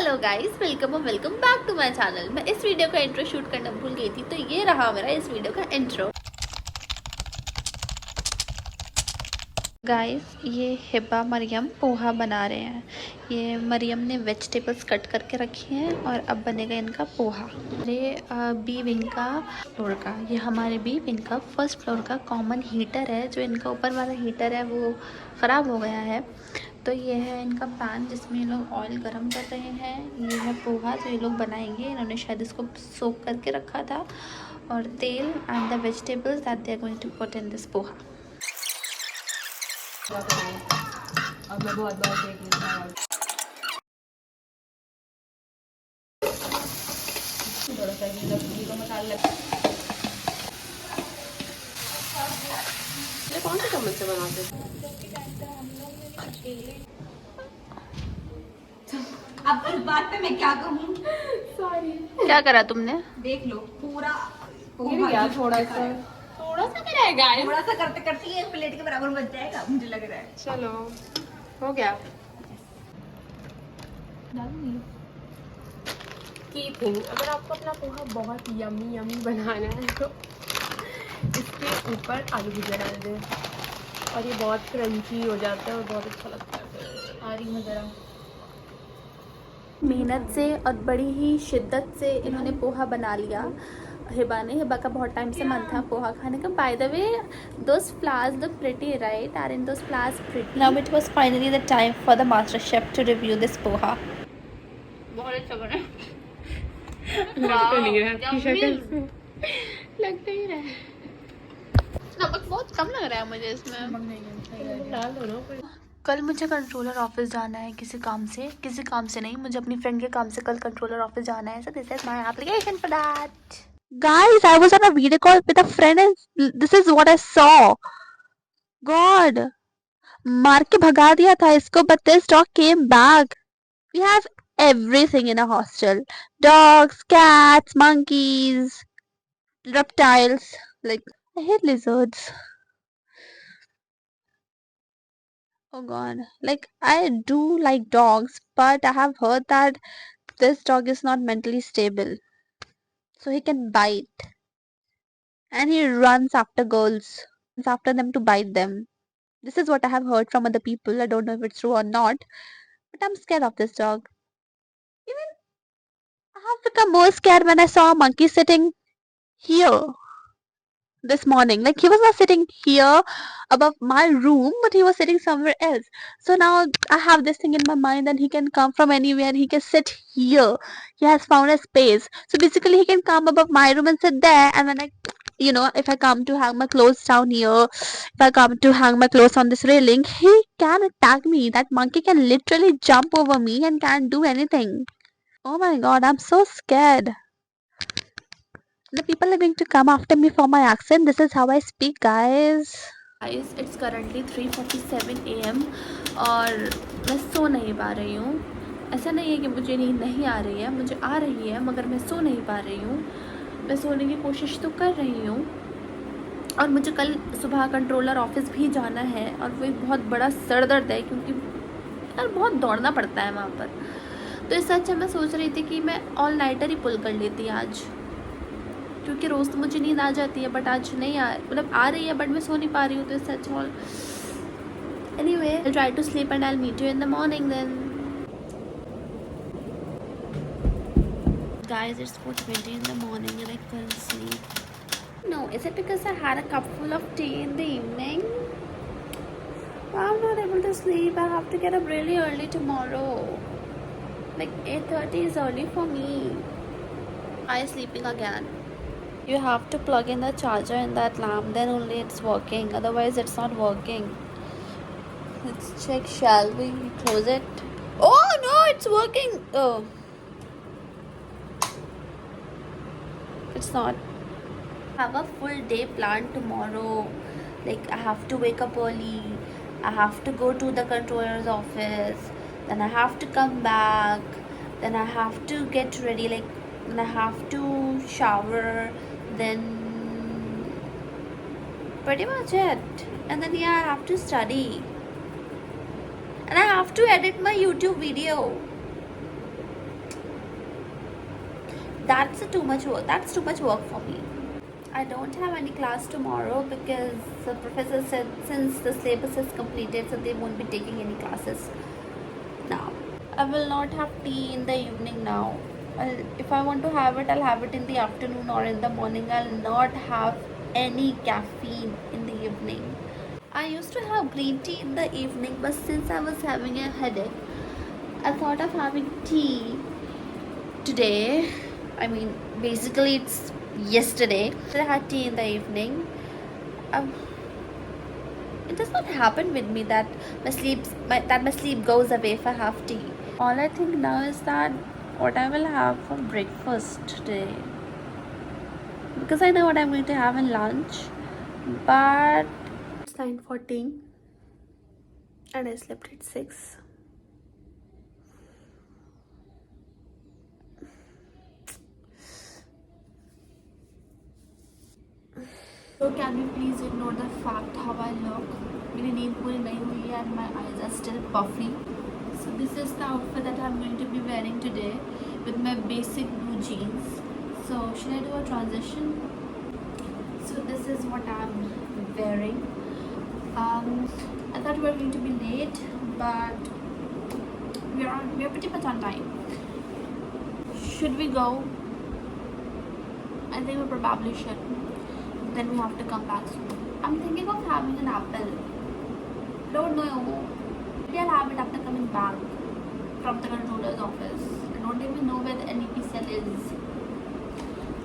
Hello guys, welcome back to my channel. मैं इस video का इंट्रो शूट करना भूल गई थी, तो ये रहा मेरा इस वीडियो का इंट्रो। गाइस, ये हिबा मरियम पोहा बना रहे हैं। ये मरियम ने वेजिटेबल्स कट करके रखी हैं और अब बनेगा इनका पोहा। ये बी विंग का फ्लोर का, ये हमारे बी विंग का फर्स्ट फ्लोर का कॉमन हीटर है। जो इनका ऊपर वाला हीटर है वो ख़राब हो गया है, तो ये है इनका पैन जिसमें ये लोग ऑयल गरम कर रहे हैं। ये है पोहा जो ये लोग बनाएंगे। इन्होंने शायद इसको सोक करके रखा था, और तेल and the vegetables that they are going to put in this poha. अब मैं बहुत बार देख लेता हूँ। थोड़ा सा जीरा मसाला लगा। ये कौन से चम्मच से बनाते हैं? अब इस बात पे मैं क्या कहूँ? सॉरी। क्या करा तुमने? देख लो पूरा गिर गया थोड़ा सा करेगा। थोड़ा सा करते करते ये प्लेट के बराबर बच जाएगा, मुझे लग रहा है। चलो हो गया। की थिंग, अगर आपको अपना पोहा बहुत यमी यमी बनाना है तो इसके ऊपर आलू भुजिया डाल दें, और ये बहुत क्रंची हो जाता है और बहुत अच्छा लगता है। आ रही है ज़रा। मेहनत से और बड़ी ही शिद्दत से इन्होंने पोहा बना लिया। हिबा का बहुत टाइम से मन था पोहा खाने का। By the way, those flowers look pretty, right? Aren't those flowers pretty? Now it was finally the time for the master chef to review this poha. बहुत अच्छा बना। लग तो नहीं रहा आपकी शक्ल से, लगता ही रहा है। नमक बहुत कम लग रहा है मुझे इसमें। डाल दो ना। कल मुझे कंट्रोलर ऑफिस जाना है किसी काम से नहीं, मुझे अपनी फ्रेंड के काम से कल कंट्रोलर ऑफिस जाना है। So this is my application for that. Guys, I was on a video call with a friend and this is what I saw. God, मार के भगा दिया था इसको, but this dog came back. We have everything in a hostel. Dogs, cats, monkeys, reptiles. Like, I hate lizards. Oh God. Like, I do like dogs, but I have heard that this dog is not mentally stable. So he can bite. And he runs after girls, after them to bite them. This is what I have heard from other people. I don't know if it's true or not, but I'm scared of this dog. Even I have become more scared when I saw a monkey sitting here this morning. Like, he was not sitting here above my room, but he was sitting somewhere else. So now I have this thing in my mind that he can come from anywhere. He can sit here. He has found a space. So basically, he can come above my room and sit there. And when if I come to hang my clothes down here, if I come to hang my clothes on this railing, he can attack me. That monkey can literally jump over me and can't do anything. Oh my God, I'm so scared. The people are going to come after me for my accent. This is how I speak, guys. Guys, it's currently 3:47 AM और मैं सो नहीं पा रही हूँ। ऐसा नहीं है कि मुझे नींद नहीं आ रही है, मुझे आ रही है, मगर मैं सो नहीं पा रही हूँ। मैं सोने की कोशिश तो कर रही हूँ, और मुझे कल सुबह कंट्रोलर ऑफिस भी जाना है, और वो एक बहुत बड़ा सर दर्द है क्योंकि यार बहुत दौड़ना पड़ता है वहाँ पर। तो इससे अच्छा मैं सोच रही थी कि मैं ऑल नाइटर ही पुल कर लेती आज, क्योंकि रोज़ तो मुझे नींद आ जाती है, बट आज नहीं मतलब आ रही है, बट मैं सो नहीं पा रही हूँ। तो इससे अच्छा all anyway, I try to sleep and I meet you in the morning then. Guys, it's 4:20 in the morning and I couldn't sleep. No, is it because I had a cup full of tea in the evening? I'm not able to sleep. I have to get up really early tomorrow. Like 8:30 is early for me. I am sleeping again. You have to plug in the charger in that lamp, then only it's working. Otherwise, it's not working. Let's check. Shall we close it? Oh no, it's working. Oh. It's not. I have a full day planned tomorrow. Like, I have to wake up early. I have to go to the controller's office. Then I have to come back. Then I have to get ready. Like, then I have to shower. Then pretty much it. And then yeah, I have to study. And I have to edit my YouTube video. That's too much work. That's too much work for me. I don't have any class tomorrow because the professor said since the syllabus is completed, so they won't be taking any classes now. I will not have tea in the evening now. If I want to have it, I'll have it in the afternoon or in the morning. I'll not have any caffeine in the evening. I used to have green tea in the evening, but since I was having a headache, I thought of having tea today. I mean, basically, it's yesterday. I had tea in the evening. Um, it does not happen with me that my sleep goes away if I have tea. All I think now is that what I will have for breakfast today, because I know what I'm going to have in lunch, but it's 9:14 and I slept at 6. So can you please ignore the fact how I look? मेरी नींद पूरी नहीं हुई है and my eyes are still puffy. So this is the outfit that I'm going to be wearing today with my basic blue jeans. So should I do a transition? So this is what I'm wearing. I thought we were going to be late, but we're pretty much on time. Should we go? I think we probably should. Then we have to come back soon. I'm thinking of having an apple. Don't know. Maybe I'll have it after coming back from the controller's office. I don't even know where the NEP cell is.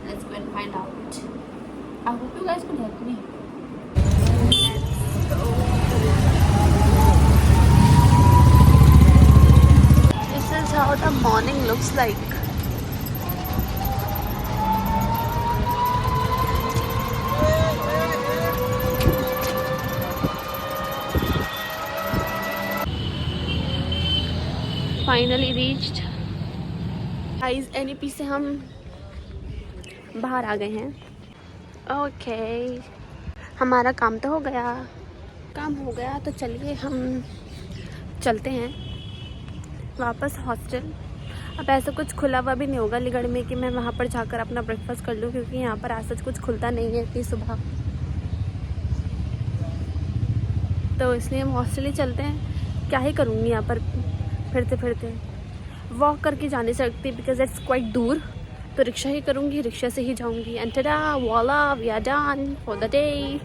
Let's go and find out. I hope you guys could help me. Let's go. This is how the morning looks like. Finally reached guys, NEP से हम बाहर आ गए हैं. Okay, हमारा काम तो हो गया. तो चलिए हम चलते हैं वापस हॉस्टल. अब ऐसा कुछ खुला हुआ भी नहीं होगा अलीगढ़ में कि मैं वहाँ पर जाकर अपना ब्रेकफास्ट कर लूँ, क्योंकि यहाँ पर ऐसा कुछ खुलता नहीं है इतनी सुबह. तो इसलिए हम हॉस्टल ही चलते हैं. क्या ही करूँगी यहाँ पर फिरते वॉक करके जा नहीं सकती बिकॉज इट्स क्वाइट दूर. तो रिक्शा ही करूँगी, रिक्शा से ही जाऊँगी. And tada voila, we are done for the day.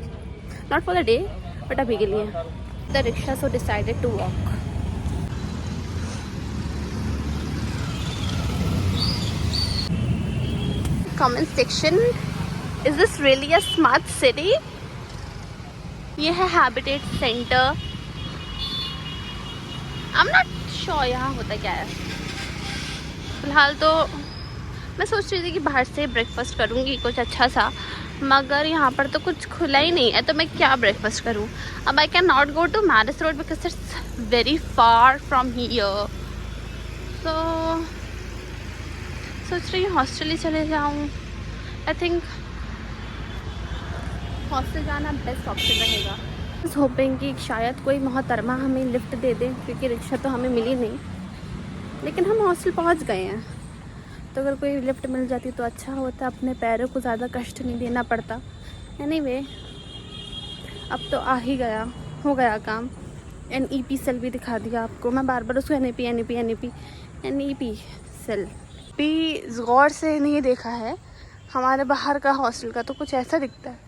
Not for the day but अभी के लिए the rickshaw. So decided to walk. Comment section, is this really a smart city? ये है habitat centre. I am not sure यहाँ होता क्या है. फिलहाल तो मैं सोच रही थी कि बाहर से ब्रेकफास्ट करूँगी कुछ अच्छा सा, मगर यहाँ पर तो कुछ खुला ही नहीं है. तो मैं क्या ब्रेकफास्ट करूँ? अब I can not go to Marris road because it's very far from here. तो सोच रही हूँ हॉस्टल ही चले जाऊँ. आई थिंक हॉस्टल जाना बेस्ट ऑप्शन रहेगा. होपिंग कि शायद कोई मोहतरमा हमें लिफ्ट दे दे, क्योंकि रिक्शा तो हमें मिली नहीं. लेकिन हम हॉस्टल पहुंच गए हैं, तो अगर कोई लिफ्ट मिल जाती तो अच्छा होता. अपने पैरों को ज़्यादा कष्ट नहीं देना पड़ता. एनीवे, अब तो आ ही गया, हो गया काम. NEP सेल भी दिखा दिया आपको. मैं बार बार उसको NEP सेल भी गौर से नहीं देखा है. हमारे बाहर का हॉस्टल का तो कुछ ऐसा दिखता है.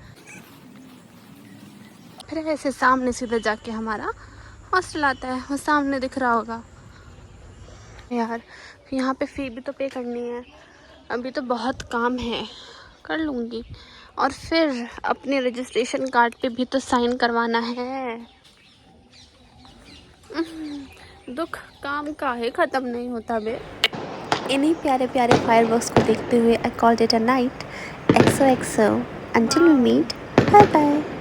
फिर ऐसे सामने सीधे जाके हमारा हॉस्टल आता है, वो सामने दिख रहा होगा. यार यहाँ पे फ़ी भी तो पे करनी है. अभी तो बहुत काम है, कर लूँगी. और फिर अपने रजिस्ट्रेशन कार्ड पे भी तो साइन करवाना है. दुख काम काहे ख़त्म नहीं होता बे. इन्हीं प्यारे प्यारे फायरवर्क्स को देखते हुए I called it a night. XOXO. Until we meet, bye bye.